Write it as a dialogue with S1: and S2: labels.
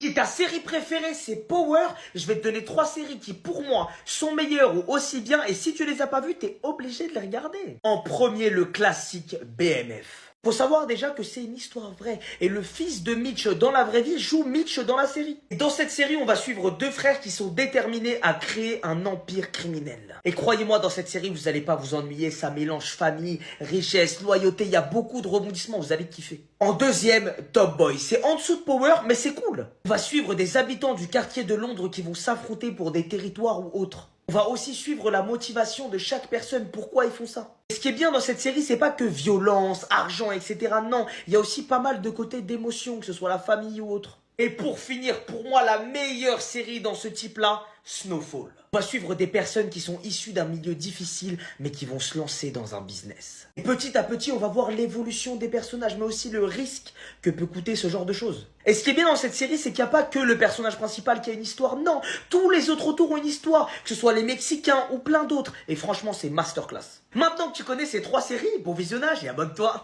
S1: Si ta série préférée c'est Power, je vais te donner 3 séries qui pour moi sont meilleures ou aussi bien et si tu les as pas vues, t'es obligé de les regarder. En premier, le classique BMF. Faut savoir déjà que c'est une histoire vraie et le fils de Mitch dans la vraie vie joue Mitch dans la série. Et dans cette série, on va suivre 2 frères qui sont déterminés à créer un empire criminel. Et croyez-moi, dans cette série, vous allez pas vous ennuyer, ça mélange famille, richesse, loyauté, il y a beaucoup de rebondissements, vous allez kiffer. En deuxième, Top Boy. C'est en dessous de Power, mais c'est cool. On va suivre des habitants du quartier de Londres qui vont s'affronter pour des territoires ou autres. On va aussi suivre la motivation de chaque personne, pourquoi ils font ça. Et ce qui est bien dans cette série, c'est pas que violence, argent, etc. Non, il y a aussi pas mal de côtés d'émotion, que ce soit la famille ou autre. Et pour finir, pour moi, la meilleure série dans ce type-là, Snowfall. On va suivre des personnes qui sont issues d'un milieu difficile, mais qui vont se lancer dans un business. Et petit à petit, on va voir l'évolution des personnages, mais aussi le risque que peut coûter ce genre de choses. Et ce qui est bien dans cette série, c'est qu'il n'y a pas que le personnage principal qui a une histoire. Non, tous les autres autour ont une histoire, que ce soit les Mexicains ou plein d'autres. Et franchement, c'est masterclass. Maintenant que tu connais ces 3 séries, bon visionnage et abonne-toi.